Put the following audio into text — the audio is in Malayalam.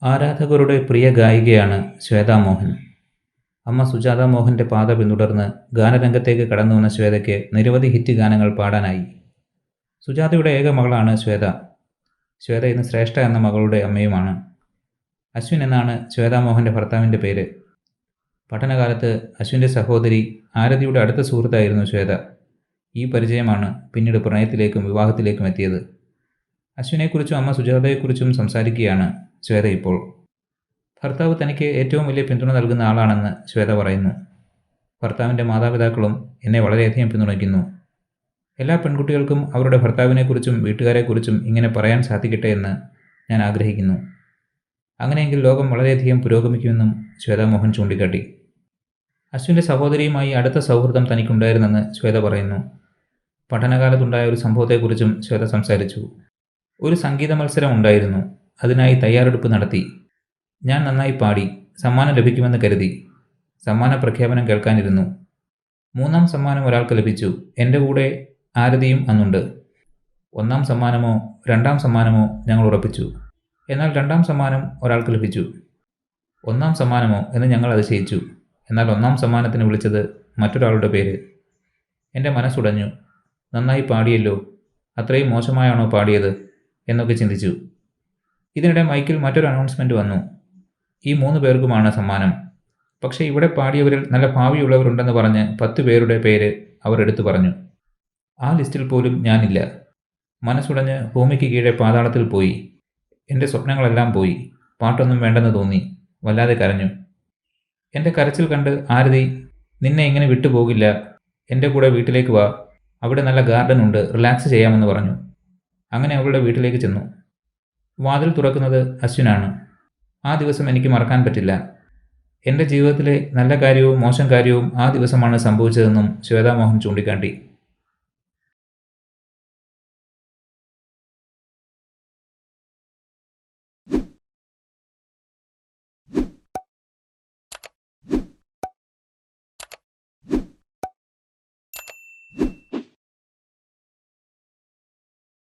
ആരാധകരുടെ പ്രിയ ഗായികയാണ് ശ്വേതാ മോഹൻ. അമ്മ സുജാത മോഹൻ്റെ പാത പിന്തുടർന്ന് ഗാനരംഗത്തേക്ക് കടന്നുവന്ന ശ്വേതയ്ക്ക് നിരവധി ഹിറ്റ് ഗാനങ്ങൾ പാടാനായി. സുജാതയുടെ ഏക മകളാണ് ശ്വേത. ശ്വേത ഇന്ന് ശ്രേഷ്ഠ എന്ന മകളുടെ അമ്മയുമാണ്. അശ്വിൻ എന്നാണ് ശ്വേതാ മോഹൻ്റെ ഭർത്താവിൻ്റെ പേര്. പഠനകാലത്ത് അശ്വിൻ്റെ സഹോദരി ആരതിയുടെ അടുത്ത സുഹൃത്തായിരുന്നു ശ്വേത. ഈ പരിചയമാണ് പിന്നീട് പ്രണയത്തിലേക്കും വിവാഹത്തിലേക്കും എത്തിയത്. അശ്വിനെക്കുറിച്ചും അമ്മ സുജാതയെക്കുറിച്ചും സംസാരിക്കുകയാണ് ശ്വേത ഇപ്പോൾ. ഭർത്താവ് തനിക്ക് ഏറ്റവും വലിയ പിന്തുണ നൽകുന്ന ആളാണെന്ന് ശ്വേത പറയുന്നു. ഭർത്താവിൻ്റെ മാതാപിതാക്കളും എന്നെ വളരെയധികം പിന്തുണയ്ക്കുന്നു. എല്ലാ പെൺകുട്ടികൾക്കും അവരുടെ ഭർത്താവിനെക്കുറിച്ചും വീട്ടുകാരെക്കുറിച്ചും ഇങ്ങനെ പറയാൻ സാധിക്കട്ടെ എന്ന് ഞാൻ ആഗ്രഹിക്കുന്നു. അങ്ങനെയെങ്കിൽ ലോകം വളരെയധികം പുരോഗമിക്കുമെന്നും ശ്വേതാ മോഹൻ ചൂണ്ടിക്കാട്ടി. അശ്വിൻ്റെ സഹോദരിയുമായി അടുത്ത സൗഹൃദം തനിക്കുണ്ടായിരുന്നെന്ന് ശ്വേത പറയുന്നു. പഠനകാലത്തുണ്ടായ ഒരു സംഭവത്തെക്കുറിച്ചും ശ്വേത സംസാരിച്ചു. ഒരു സംഗീത മത്സരം ഉണ്ടായിരുന്നു. അതിനായി തയ്യാറെടുപ്പ് നടത്തി. ഞാൻ നന്നായി പാടി. സമ്മാനം ലഭിക്കുമെന്ന് കരുതി. സമ്മാന പ്രഖ്യാപനം കേൾക്കാനിരുന്നു. 3ാം സമ്മാനം ഒരാൾക്ക് ലഭിച്ചു. എൻ്റെ കൂടെ ആരതിയും അന്നുണ്ട്. 1ാം സമ്മാനമോ 2ാം സമ്മാനമോ ഞങ്ങൾ ഉറപ്പിച്ചു. എന്നാൽ 2ാം സമ്മാനം ഒരാൾക്ക് ലഭിച്ചു. 1ാം സമ്മാനമോ എന്ന് ഞങ്ങൾ അതിശയിച്ചു. എന്നാൽ 1ാം സമ്മാനത്തിന് വിളിച്ചത് മറ്റൊരാളുടെ പേര്. എൻ്റെ മനസ്സുടഞ്ഞു. നന്നായി പാടിയല്ലോ, അത്രയും മോശമായാണോ പാടിയത് എന്നൊക്കെ ചിന്തിച്ചു. ഇതിനിടെ മൈക്കിൽ മറ്റൊരു അനൗൺസ്മെൻറ്റ് വന്നു. ഈ 3 പേർക്കുമാണ് സമ്മാനം. പക്ഷേ ഇവിടെ പാടിയവരിൽ നല്ല ഭാവിയുള്ളവരുണ്ടെന്ന് പറഞ്ഞ് 10 പേരുടെ പേര് അവർ എടുത്തു പറഞ്ഞു. ആ ലിസ്റ്റിൽ പോലും ഞാനില്ല. മനസ്സുടഞ്ഞ് ഭൂമിക്ക് കീഴെ പാതാളത്തിൽ പോയി. എൻ്റെ സ്വപ്നങ്ങളെല്ലാം പോയി. പാട്ടൊന്നും വേണ്ടെന്ന് തോന്നി. വല്ലാതെ കരഞ്ഞു. എൻ്റെ കരച്ചിൽ കണ്ട് ആരതി, നിന്നെ ഇങ്ങനെ വിട്ടുപോകില്ല, എൻ്റെ കൂടെ വീട്ടിലേക്ക് വാ, അവിടെ നല്ല ഗാർഡൻ ഉണ്ട്, റിലാക്സ് ചെയ്യാമെന്ന് പറഞ്ഞു. അങ്ങനെ അവളുടെ വീട്ടിലേക്ക് ചെന്നു. വാതിൽ തുറക്കുന്നത് അശ്വിനാണ്. ആ ദിവസം എനിക്ക് മറക്കാൻ പറ്റില്ല. എൻ്റെ ജീവിതത്തിലെ നല്ല കാര്യവും മോശം കാര്യവും ആ ദിവസമാണ് സംഭവിച്ചതെന്നും ശ്വേതാ മോഹൻ ചൂണ്ടിക്കാട്ടി.